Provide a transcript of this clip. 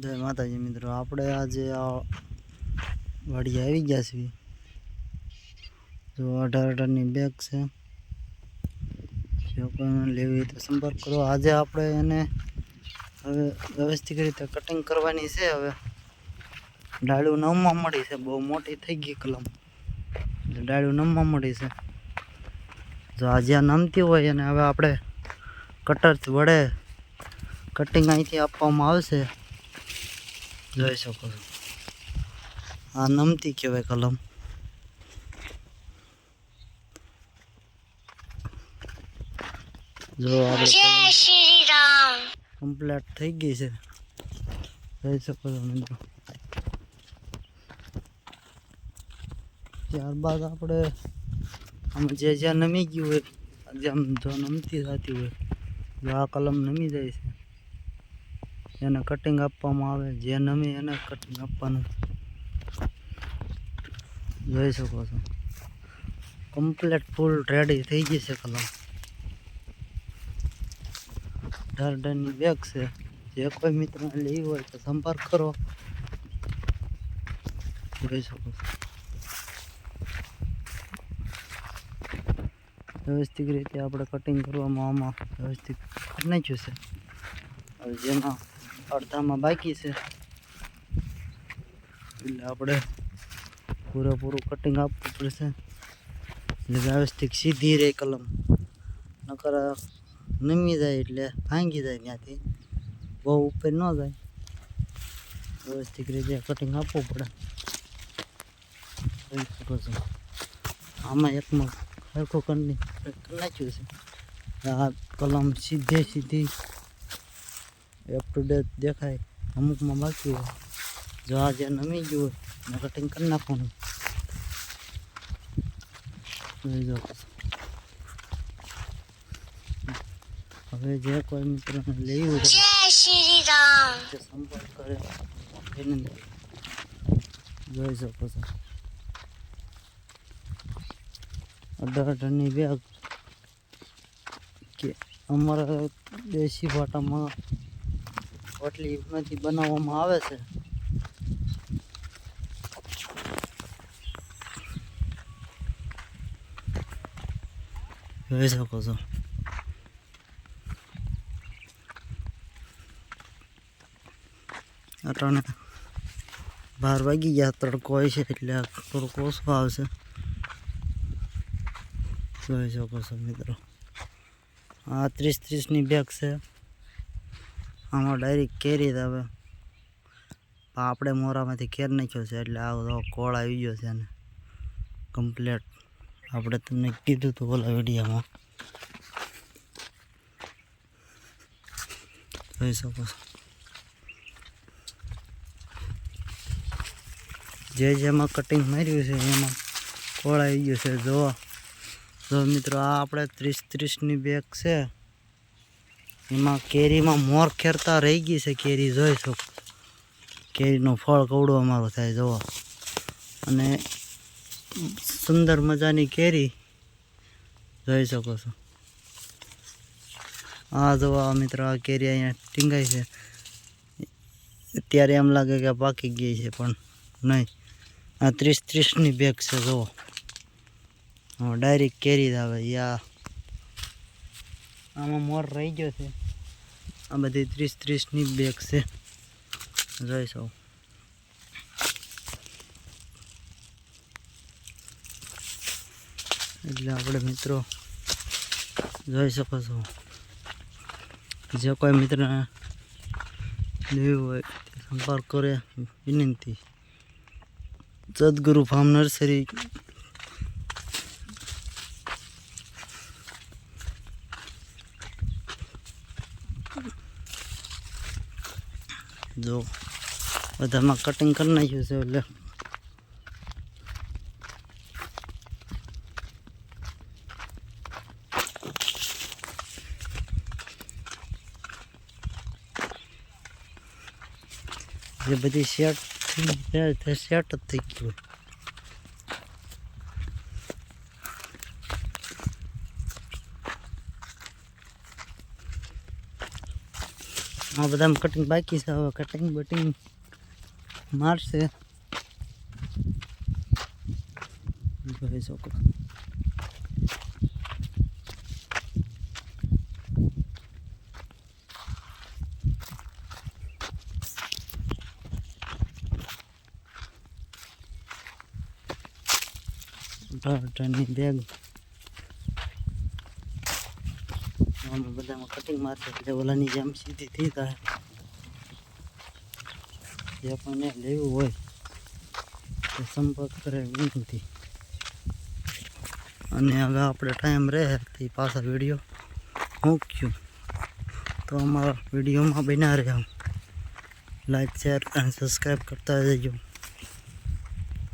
જય માતાજી મિત્રો, આપણે આજે આ વાડી આવી ગયા છીએ. જો 18 બેગ છે. જો કોઈ લેવી તો સંપર્ક કરો. આજે આપણે એને હવે વ્યવસ્થિત રીતે કટિંગ કરવાની છે. હવે ડાળું નમવા મળી છે, બહુ મોટી થઈ ગઈ કલમ એટલે ડાળું નમવા મળી છે. જો આ જ્યાં નમતી હોય અને હવે આપણે કટરથી વડે કટિંગ અહીંથી આપવામાં આવશે. જોઈ શકો છો, આ નમતી કહેવાય કલમ. જો આપણે કમ્પ્લીટ થઈ ગઈ છે, જોઈ શકો છો મિત્રો. ત્યારબાદ આપણે આમ જે જ્યાં નમી ગયું હોય, જેમ જો નમતી થતી હોય, જો આ કલમ નમી જાય છે એને કટિંગ આપવામાં આવે. જે નમી એને કટિંગ આપવાનું. જોઈ શકો છો, કમ્પ્લીટ ફૂલ રેડી થઈ ગઈ છે કલમ. 18 બેગ છે. જે કોઈ મિત્ર લેવી હોય તો સંપર્ક કરો. જોઈ શકો છો, વ્યવસ્થિત રીતે આપણે કટિંગ કરવામાં આમાં વ્યવસ્થિત કરી નાખ્યું છે. હવે જેમાં અડધામાં બાકી છે એટલે આપણે પૂરેપૂરું કટિંગ આપવું પડશે. એટલે વ્યવસ્થિત સીધી રહે કલમ, નકર નમી જાય એટલે ભાંગી જાય. ત્યાંથી બહુ ઉપર ન જાય. વ્યવસ્થિત રીતે કટિંગ આપવું પડે. જોઈ શકો છો, આમાં એકમાં સરખું કરી નાખ્યું છે. આ કલમ સીધી અપ ટુ ડેટ દેખાય. અમુકમાં બાકી હોય, જો આ જે નમી ગયું હોય એને કટિંગ કરી નાખવાનું. જોઈ શકો છો. હવે જે કોઈ મિત્રને લેવું હોય સંપર્ક કરે વિનંતી. જોઈ શકો છો, 18 બેગ કે અમારા દેશી ભાટામાં પોટલીમાંથી બનાવવામાં આવે છે. જોઈ શકો છો, અટાણે 12 વાગી ગયા. તડકો હોય છે એટલે થોડુંક ઓછું આવશે. જોઈ શકો છો મિત્રો, આ 30 બેગ છે. આમાં ડાયરેક્ટ કેરી જ આવે. આપણે મોરામાંથી કેર નાખ્યો છે એટલે આવો કોળ આવી ગયો છે. અને કમ્પ્લેટ આપણે તમને કીધું હતું ઓલા વિડીયોમાં. જોઈ શકો છો, જે જેમાં કટિંગ માર્યું છે એમાં કોળ આવી ગયું છે. જો મિત્રો, આ આપણે 30 બેગ છે. એમાં કેરીમાં મોર ખેરતા રહી ગઈ છે કેરી. જોઈ શકો, કેરીનો ફળ કવડો અમારો થાય જોવો. અને સુંદર મજાની કેરી જોઈ શકો છો. આ જોવા મિત્રો, આ કેરી અહીંયા ટીંગાઈ છે. ત્યારે એમ લાગે કે પાકી ગઈ છે, પણ નહીં. આ 30 બેગ છે. જુઓ, ડાયરેક્ટ કેરી જ આવે. આમાં મોર રહી ગયો છે. આ બધી 30 બેગ છે. જોઈ શકો, એટલે આપણે મિત્રો જોઈ શકો છો. જે કોઈ મિત્ર લેવું હોય સંપર્ક કરે વિનંતી. સદગુરુ ફાર્મ નર્સરી, જો બધામાં કટિંગ કરી નાખ્યું છે. એટલે જે બધી સેટ સેટ જ થઈ ગયું. આ બધામાં કટિંગ બાકી છે, હવે કટિંગ બટિંગ મારશે. જોઈ શકો ટાટાની બેગ આમાં બધામાં કટિંગ મારશે એટલે ઓલાની જેમ સીધી થઈ જાય. જે આપણને લેવું હોય તો સંપર્ક કરે વિનંતી. અને હવે આપણે ટાઈમ રહે તે પાછા વિડીયો મૂક્યું તો અમારા વિડીયોમાં બન્યા રહ્યા. લાઈક શેર અને સબસ્ક્રાઈબ કરતા જજો.